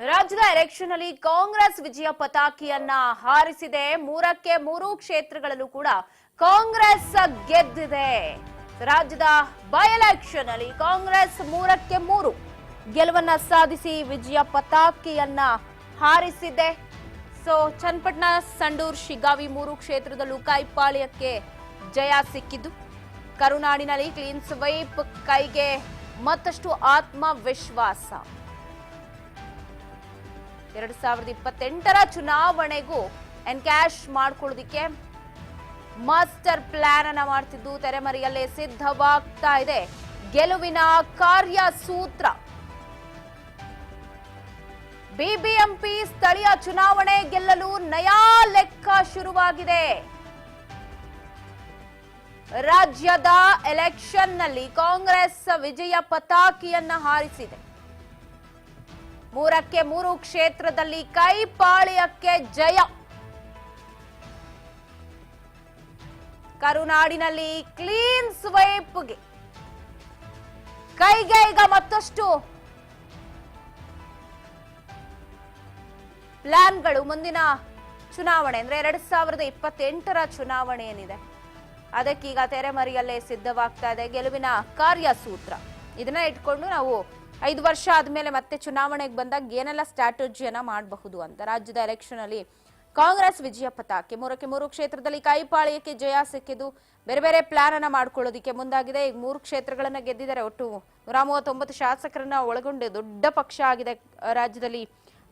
ರಾಜ್ಯದ ಎಲೆಕ್ಷನ್ ಅಲ್ಲಿ ಕಾಂಗ್ರೆಸ್ ವಿಜಯ ಪತಾಕಿಯನ್ನ ಹಾರಿಸಿದೆ. 3ಕ್ಕೆ 3 ಕ್ಷೇತ್ರಗಳಲ್ಲೂ ಕೂಡ ಕಾಂಗ್ರೆಸ್ ಗೆದ್ದಿದೆ. ರಾಜ್ಯದ ಬೈ ಎಲೆಕ್ಷನ್ ಅಲ್ಲಿ ಕಾಂಗ್ರೆಸ್ 3ಕ್ಕೆ 3 ಗೆಲುವನ್ನ ಸಾಧಿಸಿ ವಿಜಯ ಪತಾಕಿಯನ್ನ ಹಾರಿಸಿದೆ. ಚನ್ನಪಟ್ಟಣ, ಸಂಡೂರ್, ಶಿಗ್ಗಾವಿ 3 ಕ್ಷೇತ್ರದಲ್ಲೂ ಕೈಪಾಳ್ಯಕ್ಕೆ ಜಯ ಸಿಕ್ಕಿದ್ದು. ಕರುನಾಡಿನಲ್ಲಿ ಕ್ಲೀನ್ ಸ್ವೈಪ್ ಕೈಗೆ ಮತ್ತಷ್ಟು ಆತ್ಮವಿಶ್ವಾಸ. 2028ರ ಚುನಾವಣೆಗೂ ಎನ್ಕ್ಯಾಶ್ ಮಾಡ್ಕೊಳ್ಳೋದಿಕ್ಕೆ ಮಾಸ್ಟರ್ ಪ್ಲಾನ್ ಅನ್ನ ಮಾಡ್ತಿದ್ದು ತೆರೆಮರೆಯಲ್ಲೇ ಸಿದ್ಧವಾಗ್ತಾ ಇದೆ ಗೆಲುವಿನ ಕಾರ್ಯಸೂತ್ರ. ಬಿಬಿಎಂಪಿ ಸ್ಥಳೀಯ ಚುನಾವಣೆ ಗೆಲ್ಲಲು ನಯಾ ಲೆಕ್ಕ ಶುರುವಾಗಿದೆ. ರಾಜ್ಯದ ಎಲೆಕ್ಷನ್ನಲ್ಲಿ ಕಾಂಗ್ರೆಸ್ ವಿಜಯ ಪತಾಕಿಯನ್ನ ಹಾರಿಸಿದೆ. 3ಕ್ಕೆ 3 ಕ್ಷೇತ್ರದಲ್ಲಿ ಕೈಪಾಳ್ಯಕ್ಕೆ ಜಯ. ಕರುನಾಡಿನಲ್ಲಿ ಕ್ಲೀನ್ ಸ್ವೈಪ್ಗೆ ಕೈಗೆ ಈಗ ಮತ್ತಷ್ಟು ಪ್ಲಾನ್ಗಳು. ಮುಂದಿನ ಚುನಾವಣೆ ಅಂದ್ರೆ 2028ರ ಚುನಾವಣೆ ಏನಿದೆ ಅದಕ್ಕೀಗ ತೆರೆಮರೆಯಲ್ಲೇ ಸಿದ್ಧವಾಗ್ತಾ ಇದೆ ಗೆಲುವಿನ ಕಾರ್ಯಸೂತ್ರ. ಇದನ್ನ ಇಟ್ಕೊಂಡು ನಾವು 5 ವರ್ಷ ಆದ್ಮೇಲೆ ಮತ್ತೆ ಚುನಾವಣೆಗೆ ಬಂದಾಗ ಏನೆಲ್ಲ ಸ್ಟ್ರಾಟಜಿಯನ್ನ ಮಾಡಬಹುದು ಅಂತ. ರಾಜ್ಯದ ಎಲೆಕ್ಷನ್ ಅಲ್ಲಿ ಕಾಂಗ್ರೆಸ್ ವಿಜಯ ಪತಾಕೆ. 3ಕ್ಕೆ 3 ಕ್ಷೇತ್ರದಲ್ಲಿ ಕೈಪಾಳ್ಯಕ್ಕೆ ಜಯ ಸಿಕ್ಕಿದ್ದು ಬೇರೆ ಬೇರೆ ಪ್ಲಾನ್ ಅನ್ನ ಮಾಡ್ಕೊಳ್ಳೋದಿಕ್ಕೆ ಮುಂದಾಗಿದೆ. ಈಗ 3 ಕ್ಷೇತ್ರಗಳನ್ನ ಗೆದ್ದಿದ್ದಾರೆ. ಒಟ್ಟು 139 ಶಾಸಕರನ್ನ ಒಳಗೊಂಡು ದೊಡ್ಡ ಪಕ್ಷ ಆಗಿದೆ ರಾಜ್ಯದಲ್ಲಿ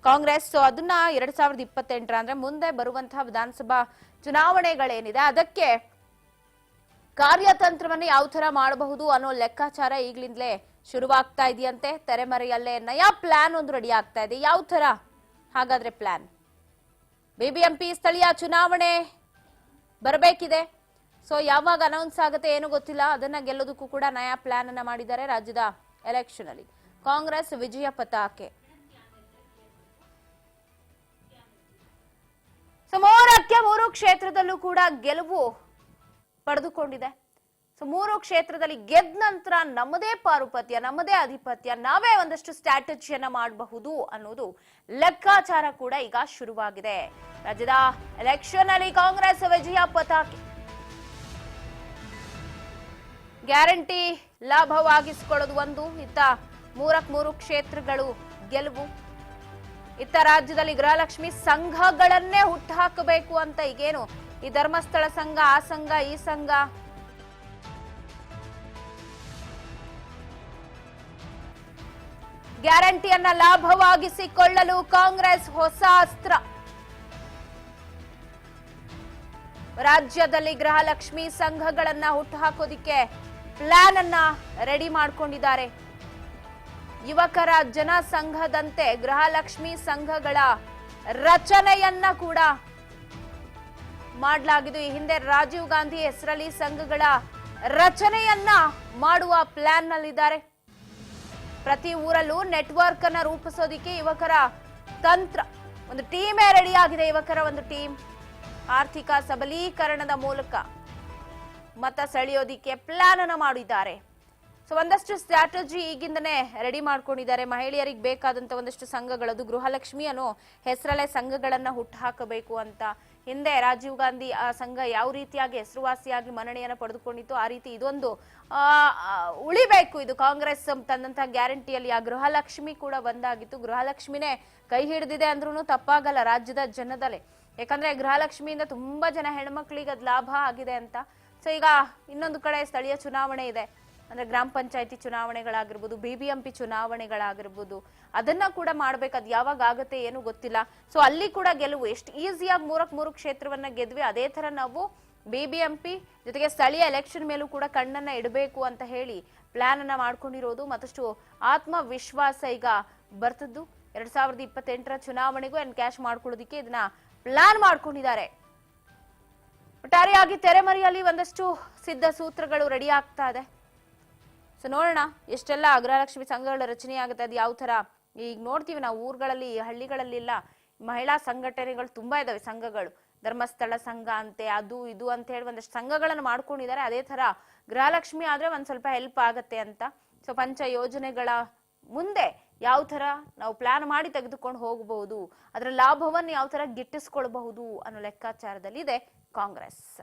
ಕಾಂಗ್ರೆಸ್. ಅದನ್ನ 2028 ಅಂದ್ರೆ ಮುಂದೆ ಬರುವಂತಹ ವಿಧಾನಸಭಾ ಚುನಾವಣೆಗಳೇನಿದೆ ಅದಕ್ಕೆ ಕಾರ್ಯತಂತ್ರವನ್ನು ಯಾವ ತರ ಮಾಡಬಹುದು ಅನ್ನೋ ಲೆಕ್ಕಾಚಾರ ಈಗ್ಲಿಂದಲೇ ಶುರುವಾಗ್ತಾ ಇದೆಯಂತೆ. ತೆರೆಮರೆಯಲ್ಲೇ ನಯಾ ಪ್ಲಾನ್ ಒಂದು ರೆಡಿ ಆಗ್ತಾ ಇದೆ. ಯಾವ ತರ ಹಾಗಾದ್ರೆ ಪ್ಲಾನ್? ಬಿಬಿಎಂಪಿ ಸ್ಥಳೀಯ ಚುನಾವಣೆ ಬರಬೇಕಿದೆ. ಯಾವಾಗ ಅನೌನ್ಸ್ ಆಗುತ್ತೆ ಏನು ಗೊತ್ತಿಲ್ಲ. ಅದನ್ನ ಗೆಲ್ಲೋದಕ್ಕೂ ಕೂಡ ನಯಾ ಪ್ಲಾನ್ ಅನ್ನ ಮಾಡಿದ್ದಾರೆ. ರಾಜ್ಯದ ಎಲೆಕ್ಷನ್ ಅಲ್ಲಿ ಕಾಂಗ್ರೆಸ್ ವಿಜಯ ಪತಾಕೆ. 3ಕ್ಕೆ 3 ಕ್ಷೇತ್ರದಲ್ಲೂ ಕೂಡ ಗೆಲುವು ಪಡೆದುಕೊಂಡಿದೆ. 3 ಕ್ಷೇತ್ರದಲ್ಲಿ ಗೆದ್ದ ನಂತರ ನಮ್ಮದೇ ಪಾರುಪತ್ಯ, ನಮ್ಮದೇ ಆಧಿಪತ್ಯ, ನಾವೇ ಒಂದಷ್ಟು ಸ್ಟ್ರಾಟಜಿಯನ್ನ ಮಾಡಬಹುದು ಅನ್ನೋದು ಲೆಕ್ಕಾಚಾರ ಕೂಡ ಈಗ ಶುರುವಾಗಿದೆ. ರಾಜ್ಯದ ಎಲೆಕ್ಷನ್ ಅಲ್ಲಿ ಕಾಂಗ್ರೆಸ್ ವಿಜಯ ಪತಾಕೆ. ಗ್ಯಾರಂಟಿ ಲಾಭವಾಗಿಸಿಕೊಳ್ಳೋದು ಒಂದು, ಇತ್ತ 3ಕ್ಕೆ 3 ಕ್ಷೇತ್ರಗಳು ಗೆಲುವು. ಇತ್ತ ರಾಜ್ಯದಲ್ಲಿ ಗೃಹಲಕ್ಷ್ಮಿ ಸಂಘಗಳನ್ನೇ ಹುಟ್ಟುಹಾಕಬೇಕು ಅಂತ ಈಗೇನು ಈ ಧರ್ಮಸ್ಥಳ ಸಂಘ, ಆ ಸಂಘ, ಈ ಸಂಘ, ಗ್ಯಾರಂಟಿಯನ್ನ ಲಾಭವಾಗಿಸಿಕೊಳ್ಳಲು ಕಾಂಗ್ರೆಸ್ ಹೊಸ ಅಸ್ತ್ರ. ರಾಜ್ಯದಲ್ಲಿ ಗೃಹಲಕ್ಷ್ಮಿ ಸಂಘಗಳನ್ನ ಹುಟ್ಟುಹಾಕೋದಿಕ್ಕೆ ಪ್ಲಾನ್ ಅನ್ನ ರೆಡಿ ಮಾಡಿಕೊಂಡಿದ್ದಾರೆ. ಯುವಕರ ಜನಸಂಘದಂತೆ ಗೃಹಲಕ್ಷ್ಮಿ ಸಂಘಗಳ ರಚನೆಯನ್ನ ಕೂಡ ಮಾಡಲಾಗಿದ್ದು. ಈ ಹಿಂದೆ ರಾಜೀವ್ ಗಾಂಧಿ ಹೆಸರಲ್ಲಿ ಸಂಘಗಳ ರಚನೆಯನ್ನ ಮಾಡುವ ಪ್ಲಾನ್ ನಲ್ಲಿದ್ದಾರೆ. ಪ್ರತಿ ಊರಲ್ಲೂ ನೆಟ್ವರ್ಕ್ ಅನ್ನ ರೂಪಿಸೋದಿಕ್ಕೆ ಯುವಕರ ತಂತ್ರ, ಒಂದು ಟೀಮೇ ರೆಡಿ ಆಗಿದೆ. ಯುವಕರ ಒಂದು ಟೀಮ್ ಆರ್ಥಿಕ ಸಬಲೀಕರಣದ ಮೂಲಕ ಮತ ಸೆಳೆಯೋದಿಕ್ಕೆ ಪ್ಲಾನ್ ಅನ್ನ ಮಾಡಿದ್ದಾರೆ. ಒಂದಷ್ಟು ಸ್ಟ್ರಾಟಜಿ ಈಗಿಂದನೇ ರೆಡಿ ಮಾಡ್ಕೊಂಡಿದ್ದಾರೆ. ಮಹಿಳೆಯರಿಗೆ ಬೇಕಾದಂತ ಒಂದಷ್ಟು ಸಂಘಗಳದು ಗೃಹಲಕ್ಷ್ಮಿ ಅನ್ನೋ ಹೆಸರಲ್ಲೇ ಸಂಘಗಳನ್ನ ಹುಟ್ಟುಹಾಕಬೇಕು ಅಂತ. ಹಿಂದೆ ರಾಜೀವ್ ಗಾಂಧಿ ಆ ಸಂಘ ಯಾವ ರೀತಿಯಾಗಿ ಹೆಸರುವಾಸಿಯಾಗಿ ಮನ್ನಣೆಯನ್ನು ಪಡೆದುಕೊಂಡಿತ್ತು ಆ ರೀತಿ ಇದೊಂದು ಉಳಿಬೇಕು. ಇದು ಕಾಂಗ್ರೆಸ್ ತಂದಂತಹ ಗ್ಯಾರಂಟಿಯಲ್ಲಿ ಆ ಗೃಹಲಕ್ಷ್ಮಿ ಕೂಡ ಒಂದಾಗಿತ್ತು. ಗೃಹಲಕ್ಷ್ಮಿನೇ ಕೈ ಹಿಡಿದಿದೆ ಅಂದ್ರೂ ತಪ್ಪಾಗಲ್ಲ ರಾಜ್ಯದ ಜನದಲ್ಲೇ. ಯಾಕಂದ್ರೆ ಗೃಹಲಕ್ಷ್ಮಿಯಿಂದ ತುಂಬಾ ಜನ ಹೆಣ್ಮಕ್ಳಿಗೆ ಅದ್ ಲಾಭ ಆಗಿದೆ ಅಂತ. ಈಗ ಇನ್ನೊಂದು ಕಡೆ ಸ್ಥಳೀಯ ಚುನಾವಣೆ ಇದೆ, ಅಂದ್ರೆ ಗ್ರಾಮ ಪಂಚಾಯತಿ ಚುನಾವಣೆಗಳಾಗಿರ್ಬೋದು, ಬಿಬಿಎಂಪಿ ಚುನಾವಣೆಗಳಾಗಿರ್ಬೋದು, ಅದನ್ನ ಕೂಡ ಮಾಡ್ಬೇಕು. ಅದು ಯಾವಾಗ ಆಗುತ್ತೆ ಏನು ಗೊತ್ತಿಲ್ಲ. ಅಲ್ಲಿ ಕೂಡ ಗೆಲುವು ಎಷ್ಟು ಈಸಿಯಾಗಿ 3ಕ್ಕೆ 3 ಕ್ಷೇತ್ರವನ್ನ ಗೆದ್ವಿ, ಅದೇ ತರ ನಾವು ಬಿಬಿಎಂಪಿ ಜೊತೆಗೆ ಸ್ಥಳೀಯ ಎಲೆಕ್ಷನ್ ಮೇಲೂ ಕೂಡ ಕಣ್ಣನ್ನ ಇಡಬೇಕು ಅಂತ ಹೇಳಿ ಪ್ಲಾನ್ ಅನ್ನ ಮಾಡ್ಕೊಂಡಿರೋದು. ಮತ್ತಷ್ಟು ಆತ್ಮವಿಶ್ವಾಸ ಈಗ ಬರ್ತದ್ದು. 2028ರ ಚುನಾವಣೆಗೂ ಎನ್ಕ್ಯಾಶ್ ಮಾಡ್ಕೊಳ್ಳೋದಿಕ್ಕೆ ಇದನ್ನ ಪ್ಲಾನ್ ಮಾಡ್ಕೊಂಡಿದ್ದಾರೆ. ಒಟ್ಟಾರೆಯಾಗಿ ತೆರೆಮರೆಯಲ್ಲಿ ಒಂದಷ್ಟು ಸಿದ್ಧ ಸೂತ್ರಗಳು ರೆಡಿ ಆಗ್ತಾ ಇದೆ. ನೋಡೋಣ ಎಷ್ಟೆಲ್ಲ ಗೃಹಲಕ್ಷ್ಮಿ ಸಂಘಗಳ ರಚನೆ ಆಗುತ್ತೆ, ಅದು ಯಾವ ತರ. ಈಗ ನೋಡ್ತೀವಿ ನಾವು ಊರುಗಳಲ್ಲಿ, ಹಳ್ಳಿಗಳಲ್ಲೆಲ್ಲ ಮಹಿಳಾ ಸಂಘಟನೆಗಳು ತುಂಬಾ ಇದಾವೆ. ಸಂಘಗಳು ಧರ್ಮಸ್ಥಳ ಸಂಘ ಅಂತೆ, ಅದು ಇದು ಅಂತ ಹೇಳಿ ಒಂದಷ್ಟು ಸಂಘಗಳನ್ನು ಮಾಡ್ಕೊಂಡಿದ್ದಾರೆ. ಅದೇ ತರ ಗೃಹಲಕ್ಷ್ಮಿ ಆದ್ರೆ ಒಂದ್ ಸ್ವಲ್ಪ ಹೆಲ್ಪ್ ಆಗತ್ತೆ ಅಂತ. ಪಂಚ ಯೋಜನೆಗಳ ಮುಂದೆ ಯಾವ ತರ ನಾವು ಪ್ಲಾನ್ ಮಾಡಿ ತೆಗೆದುಕೊಂಡು ಹೋಗಬಹುದು, ಅದರ ಲಾಭವನ್ನು ಯಾವ ತರ ಗಿಟ್ಟಿಸ್ಕೊಳ್ಬಹುದು ಅನ್ನೋ ಲೆಕ್ಕಾಚಾರದಲ್ಲಿದೆ ಕಾಂಗ್ರೆಸ್.